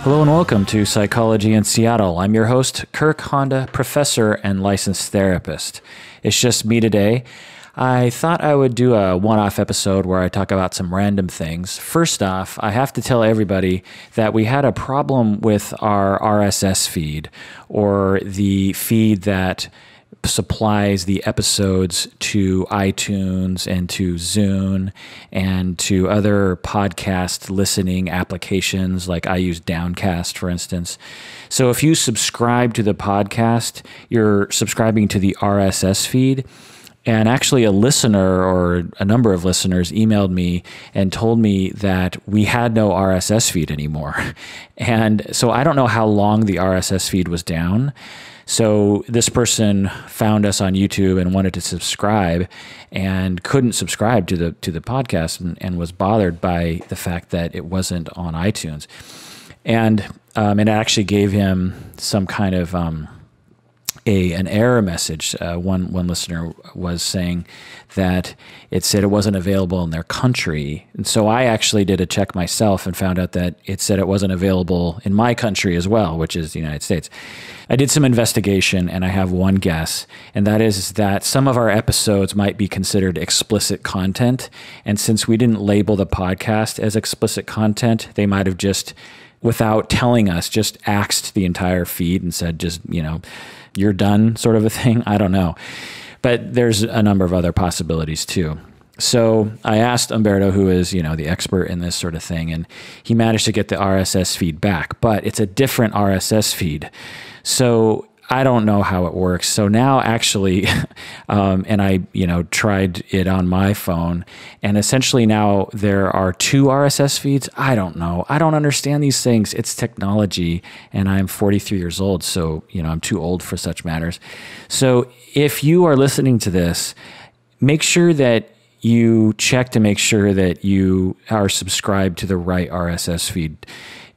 Hello and welcome to Psychology in Seattle. I'm your host, Kirk Honda, professor and licensed therapist. It's just me today. I thought I would do a one-off episode where I talk about some random things. First off, I have to tell everybody that we had a problem with our RSS feed, or the feed that supplies the episodes to iTunes and to Zune and to other podcast listening applications, like I use Downcast, for instance. So if you subscribe to the podcast, you're subscribing to the RSS feed. And actually a listener, or a number of listeners, emailed me and told me that we had no RSS feed anymore. And so I don't know how long the RSS feed was down. So this person found us on YouTube and wanted to subscribe and couldn't subscribe to the podcast, and was bothered by the fact that it wasn't on iTunes. And it actually gave him some kind of an error message. One listener was saying that it said it wasn't available in their country. And so I actually did a check myself and found out that it said it wasn't available in my country as well, which is the United States. I did some investigation, and I have one guess, and that is that some of our episodes might be considered explicit content. And since we didn't label the podcast as explicit content, they might have just, without telling us, just axed the entire feed and said, just, you're done, sort of a thing. I don't know. But there's a number of other possibilities too. So I asked Umberto, who is, the expert in this sort of thing, and he managed to get the RSS feed back, but it's a different RSS feed. So I don't know how it works. So now actually, and I, tried it on my phone, and essentially now there are two RSS feeds. I don't know. I don't understand these things. It's technology, and I'm 43 years old. So, I'm too old for such matters. So if you are listening to this, make sure that you check to make sure that you are subscribed to the right RSS feed.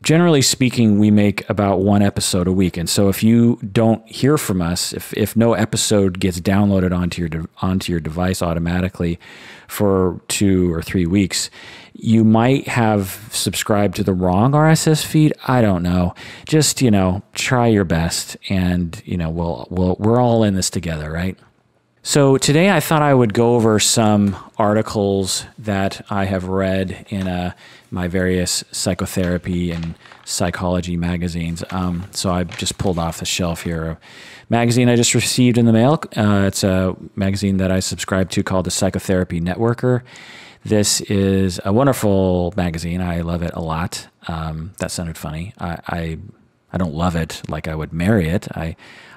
Generally speaking, we make about one episode a week. And so if you don't hear from us, if no episode gets downloaded onto your device automatically for 2 or 3 weeks, you might have subscribed to the wrong RSS feed. I don't know. Just, try your best, and, we're all in this together, right? So today I thought I would go over some articles that I have read in my various psychotherapy and psychology magazines. So I just pulled off the shelf here a magazine I just received in the mail. It's a magazine that I subscribe to called the Psychotherapy Networker. This is a wonderful magazine. I love it a lot. That sounded funny. I don't love it like I would marry it.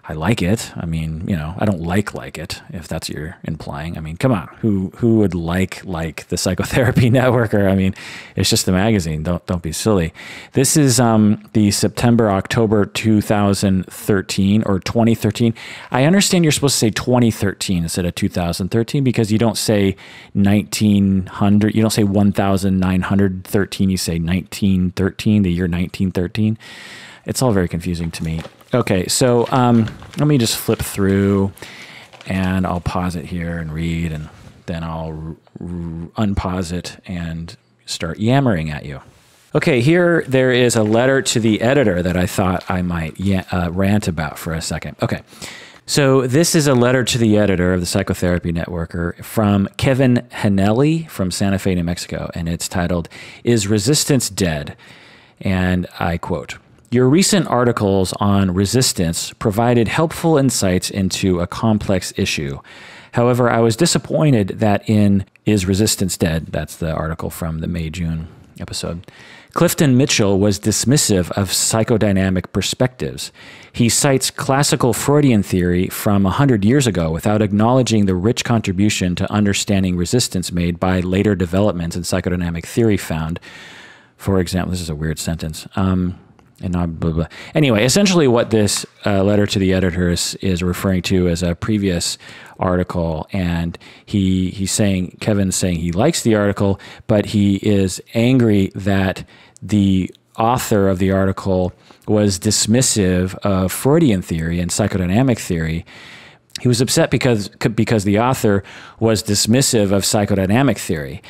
I like it. I mean, I don't like it, if that's what you're implying. I mean, come on, who would like the Psychotherapy Networker? I mean, it's just a magazine. Don't be silly. This is the September-October 2013 or 2013. I understand you're supposed to say 2013 instead of 2013 because you don't say 1900. You don't say 1913. You say 1913, the year 1913. It's all very confusing to me. Okay, so let me just flip through, and I'll pause it here and read, and then I'll unpause it and start yammering at you. Okay, here there is a letter to the editor that I thought I might rant about for a second. Okay, so this is a letter to the editor of the Psychotherapy Networker from Kevin Hanelli from Santa Fe, New Mexico, and it's titled, "Is Resistance Dead?" And I quote, "Your recent articles on resistance provided helpful insights into a complex issue. However, I was disappointed that in Is Resistance Dead?" That's the article from the May-June episode, "Clifton Mitchell was dismissive of psychodynamic perspectives. He cites classical Freudian theory from 100 years ago without acknowledging the rich contribution to understanding resistance made by later developments in psychodynamic theory found, for example," this is a weird sentence, and not blah, blah. Anyway, essentially what this letter to the editor is referring to as a previous article, and Kevin's saying he likes the article, but he is angry that the author of the article was dismissive of Freudian theory and psychodynamic theory. He was upset because the author was dismissive of psychodynamic theory.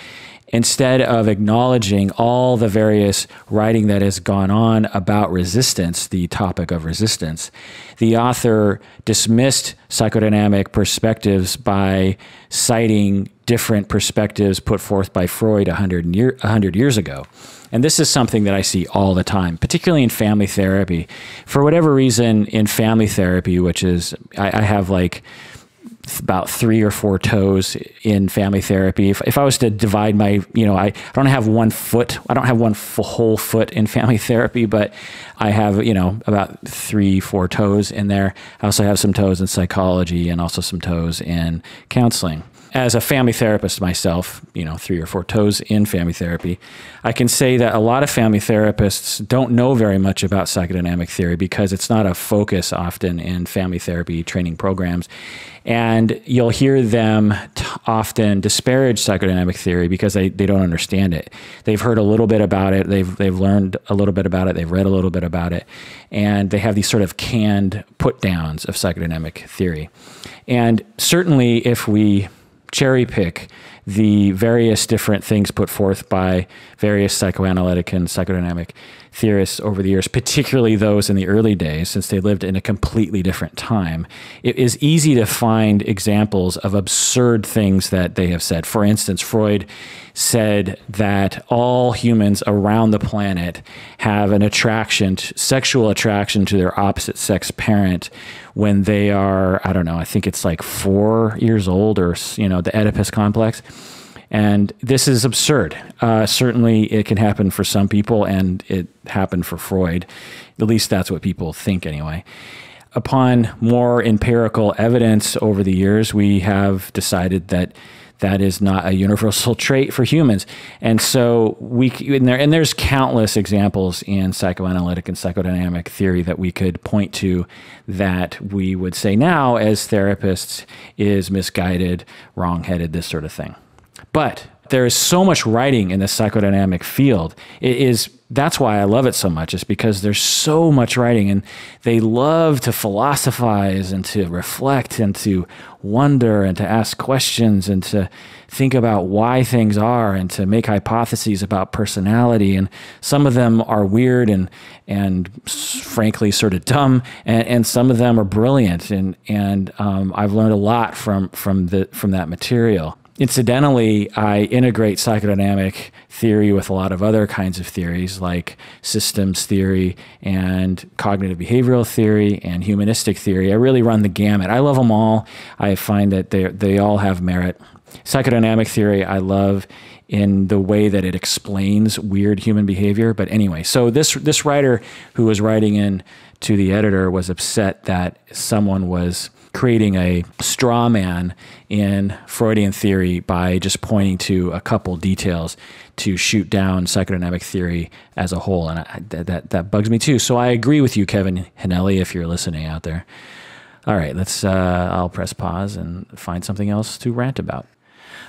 instead of acknowledging all the various writing that has gone on about resistance, the topic of resistance, the author dismissed psychodynamic perspectives by citing different perspectives put forth by Freud 100 years ago. And this is something that I see all the time, particularly in family therapy. For whatever reason, in family therapy, which is, I have like about 3 or 4 toes in family therapy. If I was to divide my, I don't have one foot, I don't have one whole foot in family therapy, but I have, about 3, 4 toes in there. I also have some toes in psychology and also some toes in counseling. As a family therapist myself, 3 or 4 toes in family therapy, I can say that a lot of family therapists don't know very much about psychodynamic theory because it's not a focus often in family therapy training programs. And you'll hear them often disparage psychodynamic theory because they don't understand it. They've heard a little bit about it. They've learned a little bit about it. They've read a little bit about it. And they have these sort of canned put downs of psychodynamic theory. And certainly if we cherry pick the various different things put forth by various psychoanalytic and psychodynamic theorists over the years, particularly those in the early days, since they lived in a completely different time, it is easy to find examples of absurd things that they have said. For instance, Freud said that all humans around the planet have an attraction, sexual attraction to their opposite sex parent when they are, I don't know, I think it's like 4 years old, or, the Oedipus complex. And this is absurd. Certainly it can happen for some people, and it happened for Freud. At least that's what people think anyway. Upon more empirical evidence over the years, we have decided that that is not a universal trait for humans. And so there's countless examples in psychoanalytic and psychodynamic theory that we could point to that we would say now as therapists is misguided, wrong-headed, this sort of thing. But there is so much writing in the psychodynamic field. That's why I love it so much, is because there's so much writing, and they love to philosophize and to reflect and to wonder and to ask questions and to think about why things are and to make hypotheses about personality. And some of them are weird and frankly sort of dumb, and some of them are brilliant. And I've learned a lot from that material. Incidentally, I integrate psychodynamic theory with a lot of other kinds of theories like systems theory and cognitive behavioral theory and humanistic theory. I really run the gamut. I love them all. I find that they all have merit. Psychodynamic theory I love in the way that it explains weird human behavior. But anyway, so this writer who was writing in to the editor was upset that someone was creating a straw man in Freudian theory by just pointing to a couple details to shoot down psychodynamic theory as a whole. And that bugs me too. So I agree with you, Kevin Hinelli, if you're listening out there. All right, I'll press pause and find something else to rant about.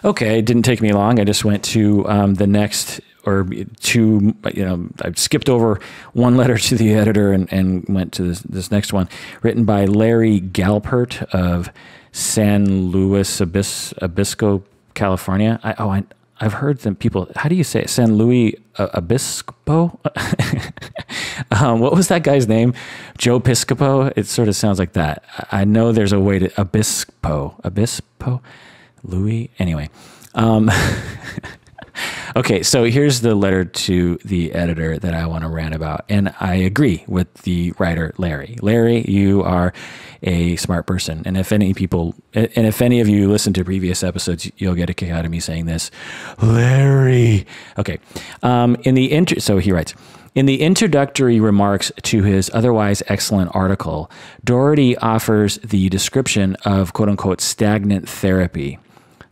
Okay, it didn't take me long. I just went to the next, or two, I skipped over one letter to the editor and went to this next one, written by Larry Galpert of San Luis Obispo, California. I've heard them people, how do you say it? San Luis Obispo? What was that guy's name? Joe Piscopo? It sort of sounds like that. I know there's a way to, Obispo, Louis, anyway. Okay, so here's the letter to the editor that I want to rant about. And I agree with the writer, Larry. Larry, you are a smart person. And if any of you listen to previous episodes, you'll get a kick out of me saying this. Larry. Okay. So he writes, in the introductory remarks to his otherwise excellent article, Doherty offers the description of quote unquote stagnant therapy.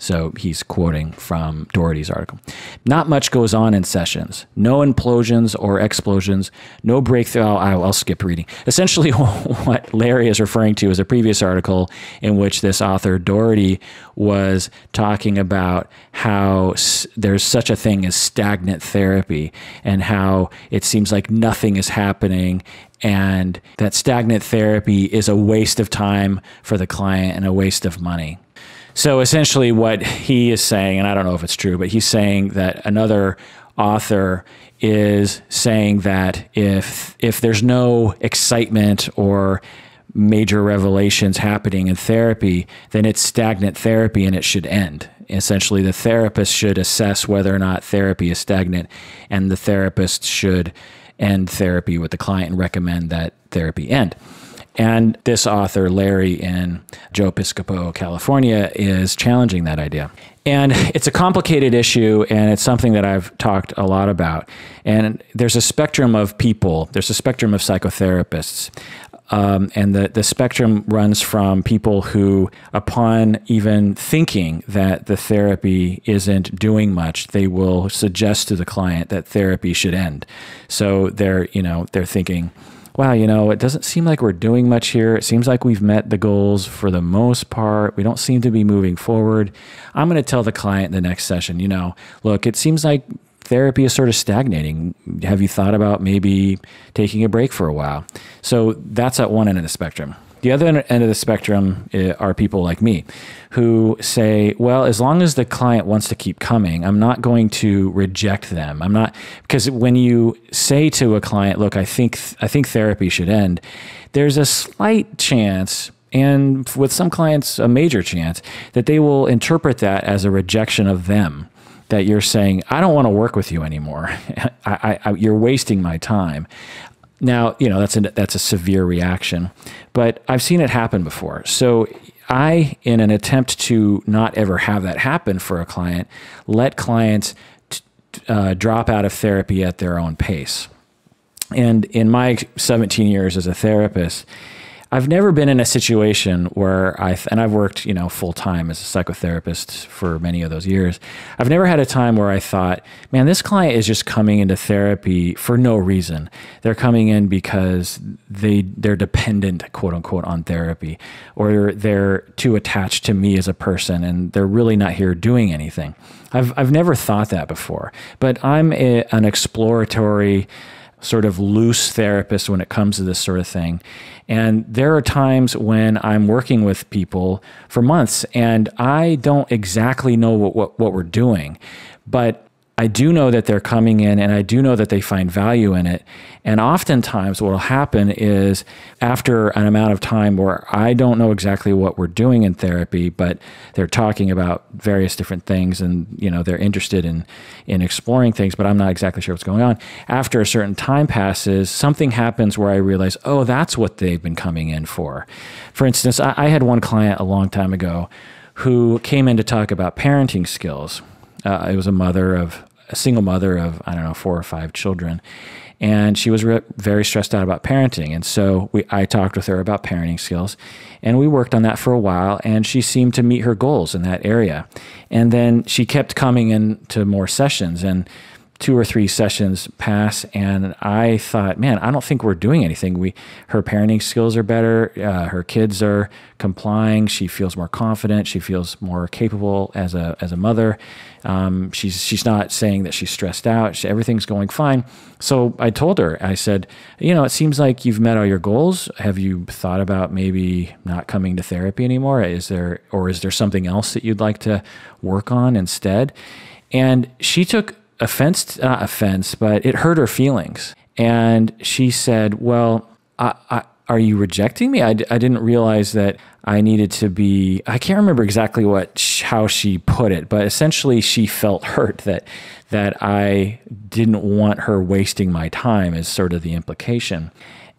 So he's quoting from Doherty's article. Not much goes on in sessions. No implosions or explosions. No breakthrough. I'll skip reading. Essentially, what Larry is referring to is a previous article in which this author, Doherty, was talking about how there's such a thing as stagnant therapy and how it seems like nothing is happening, and that stagnant therapy is a waste of time for the client and a waste of money. So essentially what he is saying, and I don't know if it's true, but he's saying that another author is saying that if there's no excitement or major revelations happening in therapy, then it's stagnant therapy and it should end. Essentially, the therapist should assess whether or not therapy is stagnant, and the therapist should end therapy with the client and recommend that therapy end. And this author, Larry, in Joe Piscopo, California, is challenging that idea. And it's a complicated issue, and it's something that I've talked a lot about. And there's a spectrum of people. There's a spectrum of psychotherapists. And the spectrum runs from people who, upon even thinking that the therapy isn't doing much, they will suggest to the client that therapy should end. So they're thinking, wow, it doesn't seem like we're doing much here. It seems like we've met the goals for the most part. We don't seem to be moving forward. I'm going to tell the client in the next session, look, it seems like therapy is sort of stagnating. Have you thought about maybe taking a break for a while? So that's at one end of the spectrum. The other end of the spectrum are people like me who say, well, as long as the client wants to keep coming, I'm not going to reject them. Because when you say to a client, look, I think therapy should end, there's a slight chance, and with some clients, a major chance, that they will interpret that as a rejection of them. That you're saying, I don't want to work with you anymore. You're wasting my time. Now, that's a severe reaction, but I've seen it happen before. So I, in an attempt to not ever have that happen for a client, let clients drop out of therapy at their own pace. And in my 17 years as a therapist, I've never been in a situation where I've worked, full time as a psychotherapist for many of those years. I've never had a time where I thought, man, this client is just coming into therapy for no reason. They're coming in because they're dependent, quote unquote, on therapy, or they're too attached to me as a person and they're really not here doing anything. I've never thought that before, but I'm an exploratory, sort of loose therapist when it comes to this sort of thing. And there are times when I'm working with people for months and I don't exactly know what we're doing, but I do know that they're coming in and I do know that they find value in it. And oftentimes what will happen is after an amount of time where I don't know exactly what we're doing in therapy, but they're talking about various different things and they're interested in exploring things, but I'm not exactly sure what's going on. After a certain time passes, something happens where I realize, oh, that's what they've been coming in for. For instance, I had one client a long time ago who came in to talk about parenting skills. It was a single mother of, 4 or 5 children. And she was very stressed out about parenting. And so I talked with her about parenting skills and we worked on that for a while and she seemed to meet her goals in that area. And then she kept coming into more sessions and 2 or 3 sessions pass, and I thought, man, I don't think we're doing anything. Her parenting skills are better. Her kids are complying. She feels more confident. She feels more capable as a mother. She's not saying that she's stressed out. Everything's going fine. So I told her, I said, it seems like you've met all your goals. Have you thought about maybe not coming to therapy anymore? Is there something else that you'd like to work on instead? And she took not offense, but it hurt her feelings. And she said, well, are you rejecting me? I didn't realize that I needed to be, I can't remember exactly how she put it, but essentially she felt hurt that I didn't want her wasting my time is sort of the implication.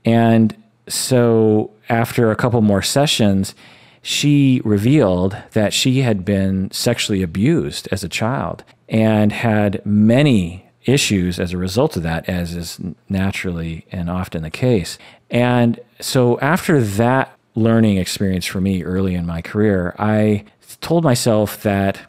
And so after a couple more sessions, she revealed that she had been sexually abused as a child and had many issues as a result of that, as is naturally and often the case. And so after that learning experience for me early in my career, I told myself that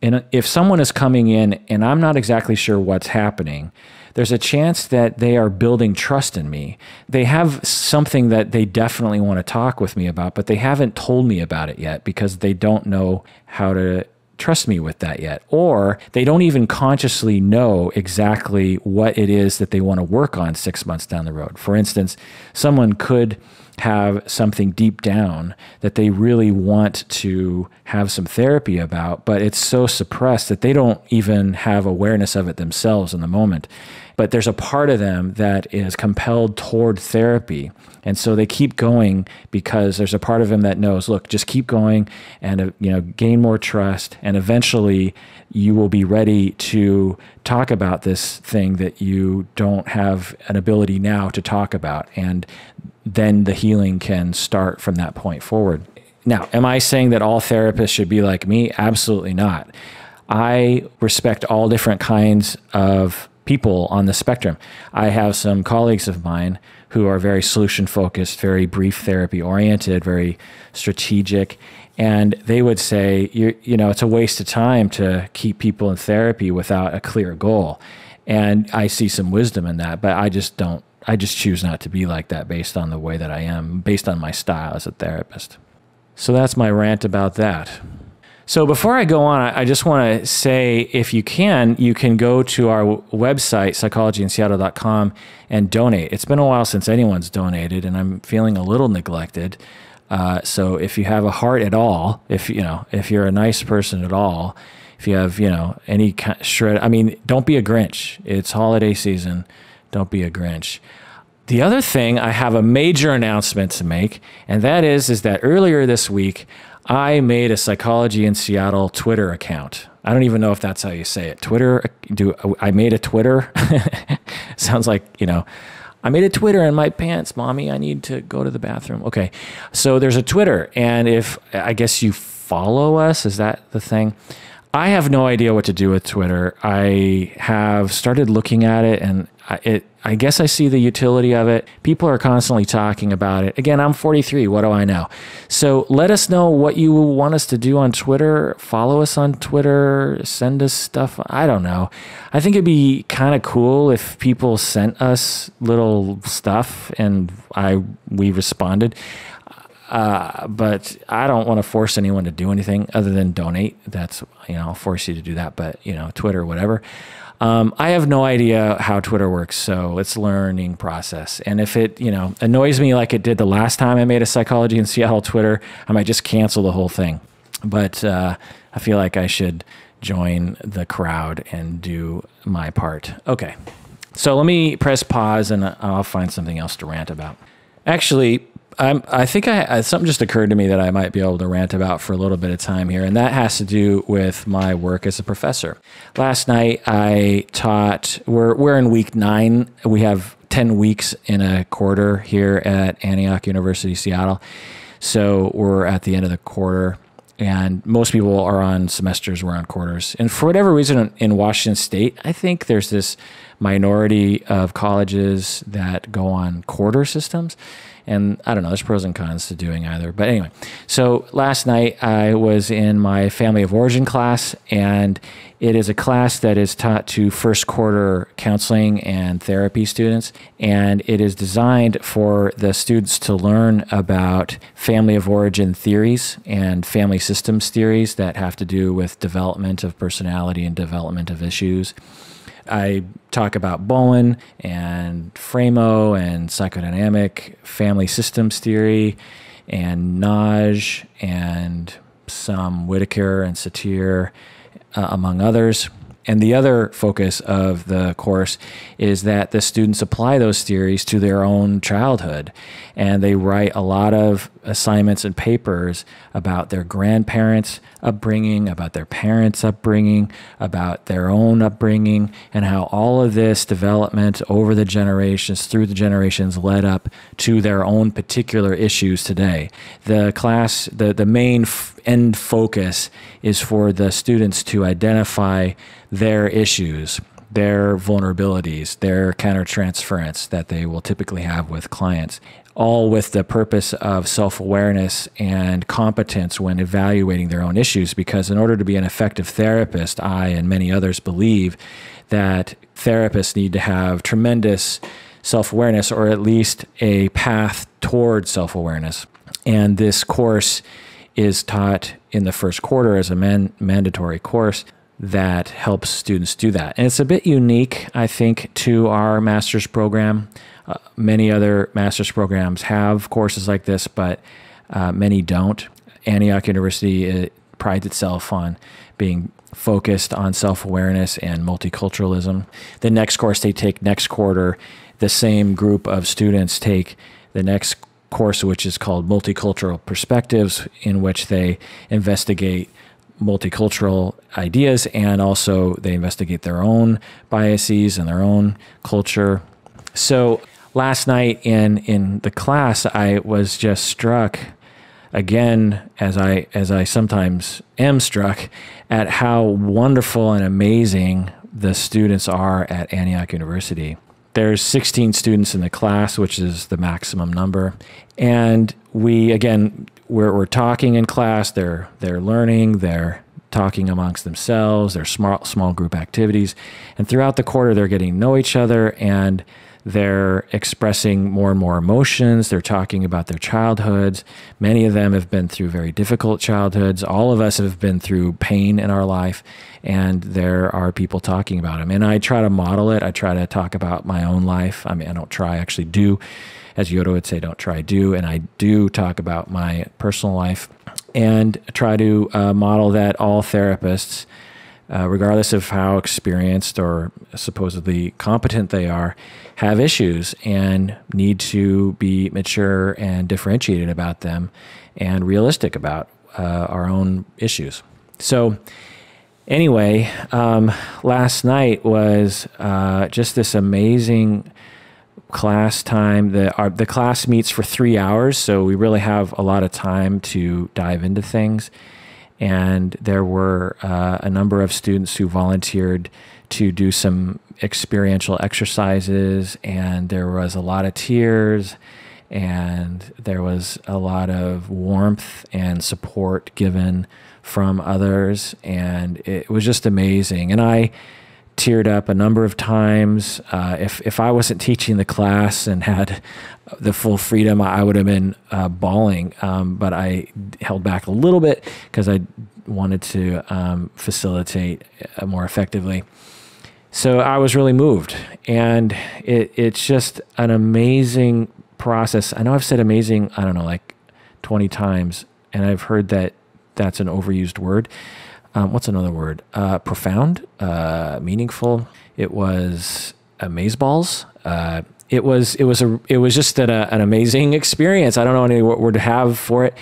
if someone is coming in and I'm not exactly sure what's happening, there's a chance that they are building trust in me. They have something that they definitely want to talk with me about, but they haven't told me about it yet because they don't know how to trust me with that yet. Or they don't even consciously know exactly what it is that they want to work on 6 months down the road. For instance, someone could have something deep down that they really want to have some therapy about, but it's so suppressed that they don't even have awareness of it themselves in the moment. But there's a part of them that is compelled toward therapy. And so they keep going because there's a part of them that knows, look, just keep going and, gain more trust. And eventually you will be ready to talk about this thing that you don't have an ability now to talk about. And then the healing can start from that point forward. Now, am I saying that all therapists should be like me? Absolutely not. I respect all different kinds of people on the spectrum. I have some colleagues of mine who are very solution focused, very brief therapy oriented, very strategic. And they would say, it's a waste of time to keep people in therapy without a clear goal. And I see some wisdom in that, but I just choose not to be like that based on the way that I am, based on my style as a therapist. So that's my rant about that. So before I go on, I just want to say, if you can go to our website, psychologyinseattle.com, and donate. It's been a while since anyone's donated, and I'm feeling a little neglected. So if you have a heart at all, if you're a nice person at all, if you have, any shred, don't be a Grinch. It's holiday season. Don't be a Grinch. The other thing, I have a major announcement to make, and that is that earlier this week, I made a Psychology in Seattle Twitter account. I don't even know if that's how you say it. I made a Twitter? Sounds like, I made a Twitter in my pants, Mommy. I need to go to the bathroom. Okay. So there's a Twitter. And I guess you follow us, is that the thing? I have no idea what to do with Twitter. I have started looking at it, and I guess I see the utility of it. People are constantly talking about it. Again, I'm 43. What do I know? So let us know what you want us to do on Twitter. Follow us on Twitter. Send us stuff. I don't know. I think it'd be kind of cool if people sent us little stuff and we responded. But I don't want to force anyone to do anything other than donate. That's, I'll force you to do that, but Twitter, whatever. I have no idea how Twitter works, so it's a learning process. And if it, annoys me like it did the last time I made a Psychology in Seattle Twitter, I might just cancel the whole thing. But I feel like I should join the crowd and do my part. Okay, so let me press pause and I'll find something else to rant about. Actually, I think something just occurred to me that I might be able to rant about for a little bit of time here, and that has to do with my work as a professor. Last night I taught, we're in week 9. We have 10 weeks in a quarter here at Antioch University, Seattle. So we're at the end of the quarter, and most people are on semesters, we're on quarters. And for whatever reason in Washington State, I think there's this minority of colleges that go on quarter systems. And I don't know, there's pros and cons to doing either. But anyway, so last night I was in my family of origin class, and it is a class that is taught to first quarter counseling and therapy students. And it is designed for the students to learn about family of origin theories and family systems theories that have to do with development of personality and development of issues. I talk about Bowen and Framo and psychodynamic family systems theory and Naj and some Whitaker and Satir, among others. And the other focus of the course is that the students apply those theories to their own childhood. And they write a lot of assignments and papers about their grandparents' upbringing, about their parents' upbringing, about their own upbringing, and how all of this development over the generations, through the generations, led up to their own particular issues today. The class, the main end focus is for the students to identify their issues, their vulnerabilities, their countertransference that they will typically have with clients, all with the purpose of self-awareness and competence when evaluating their own issues. Because in order to be an effective therapist, I and many others believe that therapists need to have tremendous self-awareness, or at least a path toward self-awareness. And this course is taught in the first quarter as a mandatory course. that helps students do that. And it's a bit unique, I think, to our master's program. Many other master's programs have courses like this, but many don't. Antioch University prides itself on being focused on self-awareness and multiculturalism. The next course they take next quarter, the same group of students take the next course, which is called Multicultural Perspectives, in which they investigate multicultural ideas, and also they investigate their own biases and their own culture. So last night in the class, I was just struck again, as I sometimes am struck, at how wonderful and amazing the students are at Antioch University. There's 16 students in the class, which is the maximum number. And we're talking in class, they're learning, they're talking amongst themselves, there's small group activities. And throughout the quarter, they're getting to know each other, and they're expressing more and more emotions. They're talking about their childhoods. Many of them have been through very difficult childhoods. All of us have been through pain in our life, and there are people talking about them. And I try to model it. I try to talk about my own life. I mean, I don't try, I actually do. As Yoda would say, don't try, do. And I do talk about my personal life and try to model that all therapists, regardless of how experienced or supposedly competent they are, have issues and need to be mature and differentiated about them and realistic about our own issues. So anyway, last night was just this amazing class time. The class meets for 3 hours, so we really have a lot of time to dive into things. And there were a number of students who volunteered to do some experiential exercises, and there was a lot of tears, and there was a lot of warmth and support given from others, and it was just amazing. And I teared up a number of times. If I wasn't teaching the class and had the full freedom, I would have been bawling, but I held back a little bit because I wanted to facilitate more effectively. So I was really moved, and it's just an amazing process. I know I've said amazing, I don't know, like 20 times, and I've heard that that's an overused word. What's another word? Profound, meaningful. It was amazeballs. It was just an amazing experience. I don't know any word to have for it.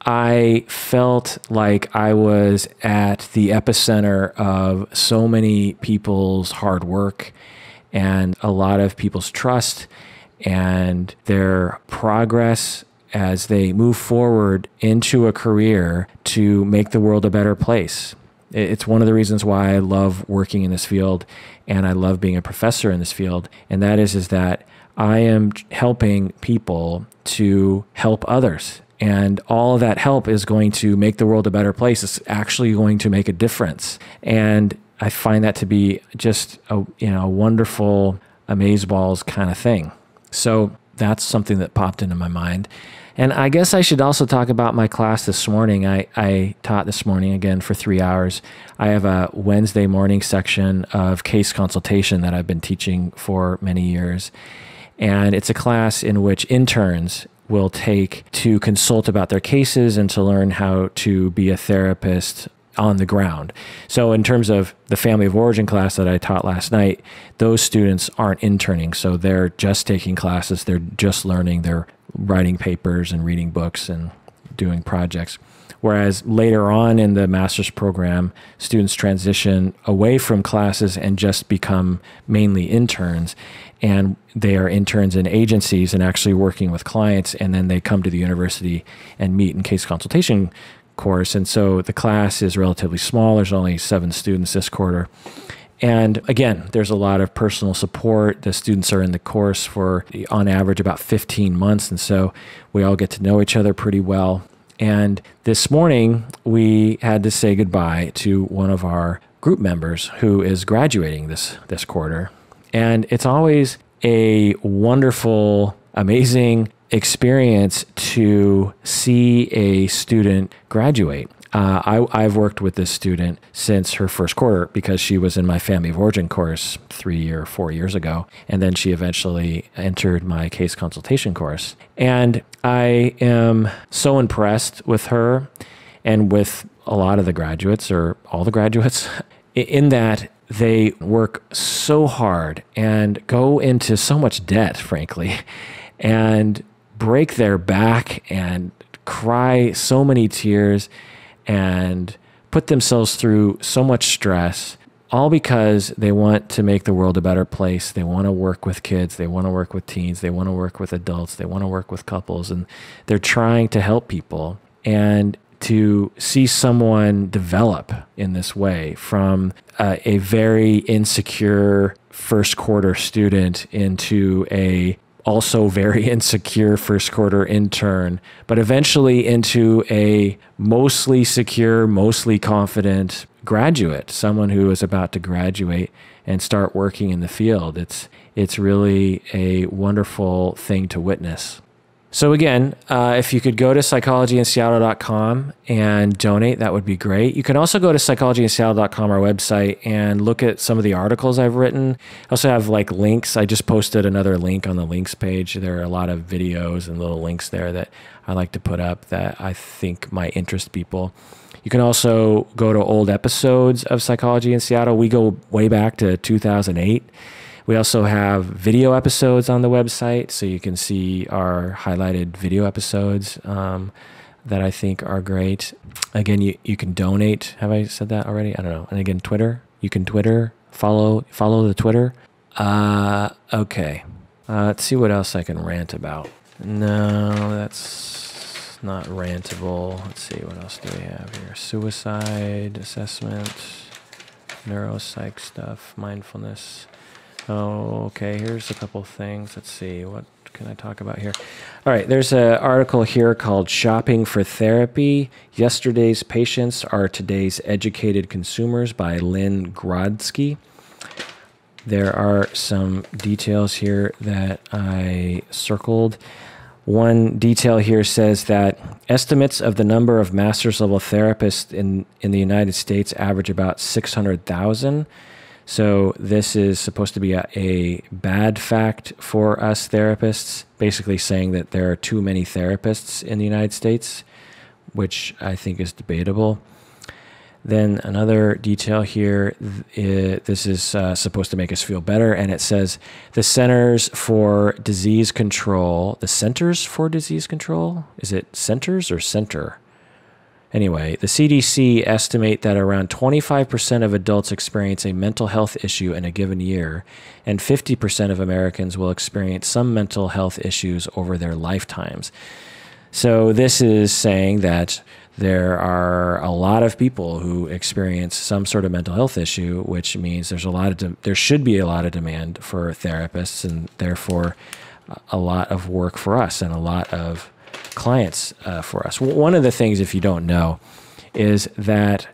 I felt like I was at the epicenter of so many people's hard work and a lot of people's trust and their progress as they move forward into a career to make the world a better place. It's one of the reasons why I love working in this field, and I love being a professor in this field, and that is that I am helping people to help others. And all of that help is going to make the world a better place. It's actually going to make a difference. And I find that to be just a wonderful amazeballs kind of thing. So that's something that popped into my mind. And I guess I should also talk about my class this morning. I taught this morning again for 3 hours. I have a Wednesday morning section of case consultation that I've been teaching for many years. And it's a class in which interns will take to consult about their cases and to learn how to be a therapist on the ground. So in terms of the family of origin class that I taught last night, those students aren't interning. So they're just taking classes. They're just learning. They're writing papers and reading books and doing projects. Whereas later on in the master's program, students transition away from classes and just become mainly interns. And they are interns in agencies and actually working with clients. And then they come to the university and meet in case consultation course. And so the class is relatively small. There's only 7 students this quarter. And again, there's a lot of personal support. The students are in the course for, on average, about 15 months. And so we all get to know each other pretty well. And this morning, we had to say goodbye to one of our group members who is graduating this quarter. And it's always a wonderful, amazing experience to see a student graduate. I've worked with this student since her first quarter because she was in my family of origin course 3 or 4 years ago. And then she eventually entered my case consultation course. And I am so impressed with her and with a lot of the graduates, or all the graduates, in that they work so hard and go into so much debt, frankly, and break their back and cry so many tears and put themselves through so much stress, all because they want to make the world a better place. They want to work with kids. They want to work with teens. They want to work with adults. They want to work with couples. And they're trying to help people. And to see someone develop in this way from a very insecure first quarter student into a also very insecure first quarter intern, but eventually into a mostly secure, mostly confident graduate, someone who is about to graduate and start working in the field. It's really a wonderful thing to witness. So again, if you could go to psychologyinseattle.com and donate, that would be great. You can also go to psychologyinseattle.com, our website, and look at some of the articles I've written. I also have like links. I just posted another link on the links page. There are a lot of videos and little links there that I like to put up that I think might interest people. You can also go to old episodes of Psychology in Seattle. We go way back to 2008. We also have video episodes on the website, so you can see our highlighted video episodes that I think are great. Again, you can donate. Have I said that already? I don't know. And again, Twitter. You can Twitter. Follow the Twitter. Okay. Let's see what else I can rant about. No, that's not rantable. Let's see, what else do we have here? Suicide assessment, neuropsych stuff, mindfulness. Oh, okay, here's a couple things. Let's see, what can I talk about here? All right, there's an article here called Shopping for Therapy. Yesterday's Patients Are Today's Educated Consumers by Lynn Grodsky. There are some details here that I circled. One detail here says that estimates of the number of master's level therapists in the United States average about 600,000. So this is supposed to be a bad fact for us therapists, basically saying that there are too many therapists in the United States, which I think is debatable. Then another detail here, this is supposed to make us feel better, and it says the Centers for Disease Control, the Centers for Disease Control? Is it centers or center? Anyway, the CDC estimate that around 25% of adults experience a mental health issue in a given year, and 50% of Americans will experience some mental health issues over their lifetimes. So this is saying that there are a lot of people who experience some sort of mental health issue, which means there should be a lot of demand for therapists, and therefore a lot of work for us and a lot of clients for us. One of the things, if you don't know, is that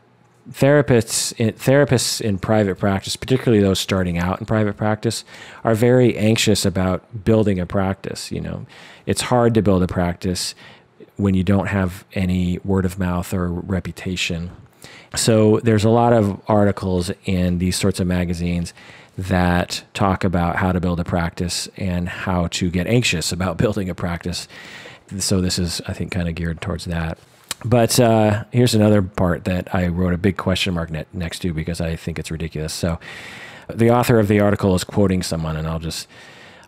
therapists in private practice, particularly those starting out in private practice, are very anxious about building a practice. You know, it's hard to build a practice when you don't have any word of mouth or reputation. So there's a lot of articles in these sorts of magazines that talk about how to build a practice and how to get anxious about building a practice. So this is, I think, kind of geared towards that. But here's another part that I wrote a big question mark next to because I think it's ridiculous. So the author of the article is quoting someone, and I'll just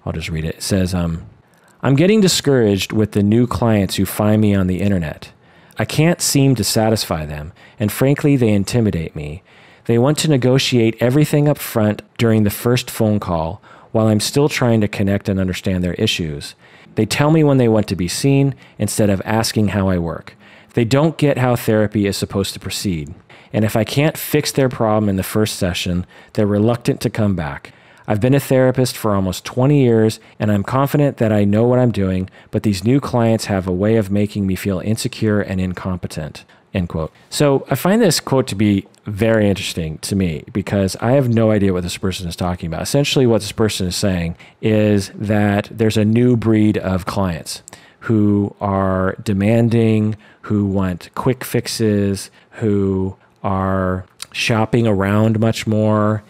read it. It says, I'm getting discouraged with the new clients who find me on the internet. I can't seem to satisfy them, and frankly, they intimidate me. They want to negotiate everything up front during the first phone call while I'm still trying to connect and understand their issues. They tell me when they want to be seen instead of asking how I work. They don't get how therapy is supposed to proceed. And if I can't fix their problem in the first session, they're reluctant to come back. I've been a therapist for almost 20 years, and I'm confident that I know what I'm doing, but these new clients have a way of making me feel insecure and incompetent. End quote. So I find this quote to be very interesting to me because I have no idea what this person is talking about. Essentially, what this person is saying is that there's a new breed of clients. who are demanding, who want quick fixes, who are shopping around much more,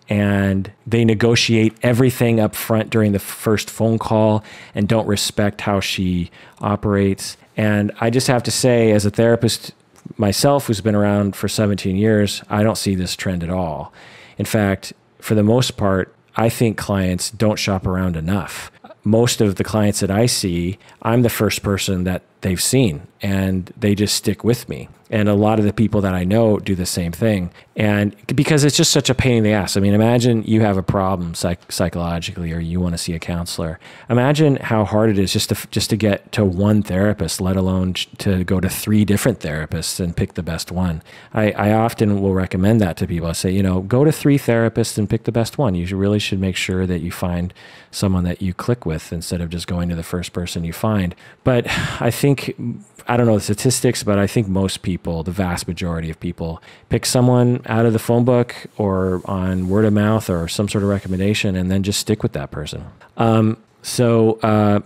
and they negotiate everything up front during the first phone call and don't respect how she operates. And I just have to say, as a therapist myself who's been around for 17 years, I don't see this trend at all. In fact, for the most part, I think clients don't shop around enough. Most of the clients that I see, I'm the first person that they've seen, and they just stick with me. And a lot of the people that I know do the same thing. And because it's just such a pain in the ass. I mean, imagine you have a problem psychologically, or you want to see a counselor. Imagine how hard it is just to get to one therapist, let alone to go to 3 different therapists and pick the best one. I often will recommend that to people. I say, go to 3 therapists and pick the best one. You really should make sure that you find someone that you click with instead of just going to the first person you find. But I don't know the statistics, but I think most people, the vast majority of people, pick someone out of the phone book or on word of mouth or some sort of recommendation, and then just stick with that person. So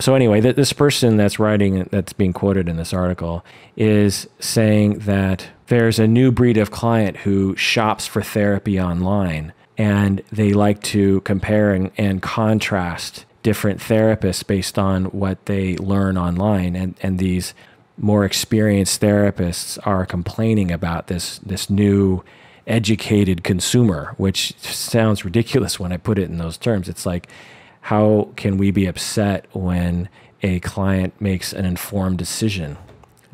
anyway, this person that's being quoted in this article is saying that there's a new breed of client who shops for therapy online, and they like to compare and contrast different therapists based on what they learn online, and these more experienced therapists are complaining about this new educated consumer, which sounds ridiculous when I put it in those terms. It's like, how can we be upset when a client makes an informed decision?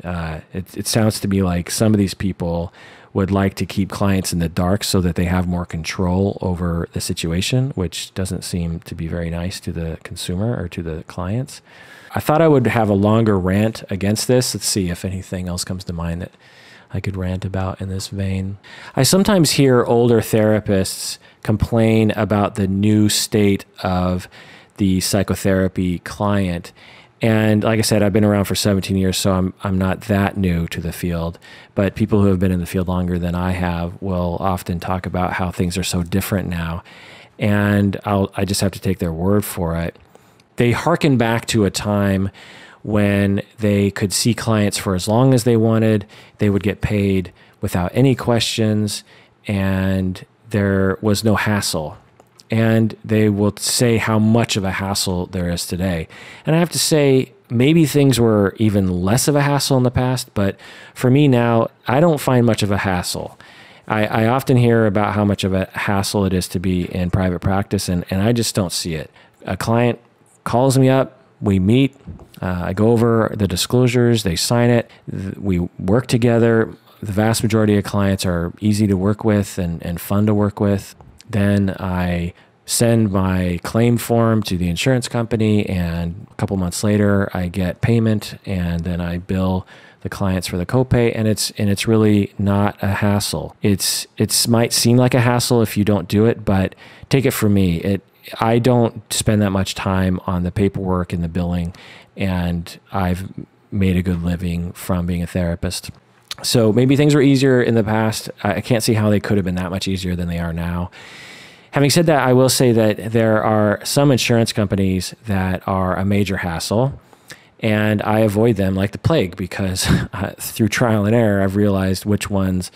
It sounds to me like some of these people would like to keep clients in the dark so that they have more control over the situation, which doesn't seem to be very nice to the consumer or to the clients. I thought I would have a longer rant against this. Let's see if anything else comes to mind that I could rant about in this vein. I sometimes hear older therapists complain about the new state of the psychotherapy client. And like I said, I've been around for 17 years, so I'm not that new to the field. But people who have been in the field longer than I have will often talk about how things are so different now. And I just have to take their word for it. They hearken back to a time when they could see clients for as long as they wanted. They would get paid without any questions, and there was no hassle. And they will say how much of a hassle there is today. And I have to say, maybe things were even less of a hassle in the past, but for me now, I don't find much of a hassle. I often hear about how much of a hassle it is to be in private practice, and I just don't see it. A client calls me up, we meet, I go over the disclosures, they sign it, we work together. The vast majority of clients are easy to work with and fun to work with. Then I send my claim form to the insurance company, and a couple months later I get payment, and then I bill the clients for the copay, and it's really not a hassle. It might seem like a hassle if you don't do it, but take it from me, I don't spend that much time on the paperwork and the billing, and I've made a good living from being a therapist. So maybe things were easier in the past. I can't see how they could have been that much easier than they are now. Having said that, I will say that there are some insurance companies that are a major hassle, and I avoid them like the plague because through trial and error, I've realized which ones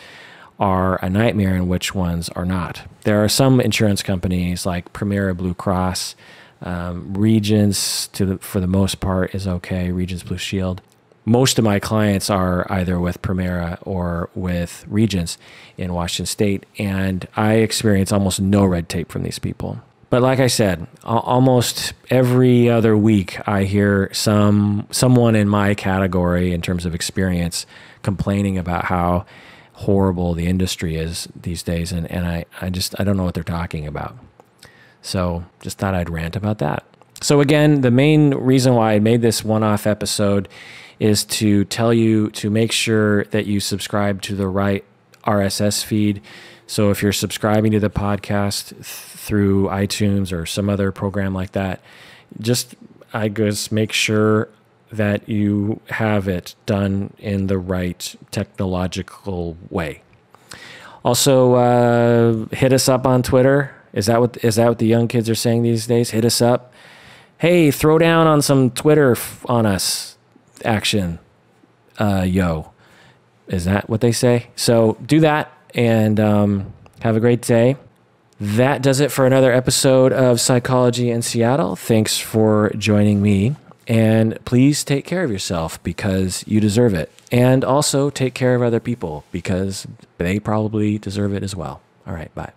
are a nightmare and which ones are not. There are some insurance companies like Premera Blue Cross, Regions for the most part is okay, Regions Blue Shield. Most of my clients are either with Premera or with Regions in Washington State, and I experience almost no red tape from these people. But like I said, almost every other week I hear someone in my category in terms of experience complaining about how horrible the industry is these days, and I don't know what they're talking about. So just thought I'd rant about that. So again, the main reason why I made this one-off episode is to tell you to make sure that you subscribe to the right RSS feed. So if you're subscribing to the podcast through iTunes or some other program like that, I guess make sure that you have it done in the right technological way. Also, hit us up on Twitter. Is that what the young kids are saying these days? Hit us up. Hey, throw down on some Twitter on us. action, yo. Is that what they say? So do that and have a great day. That does it for another episode of Psychology in Seattle. Thanks for joining me. And please take care of yourself because you deserve it. And also take care of other people because they probably deserve it as well. All right, bye.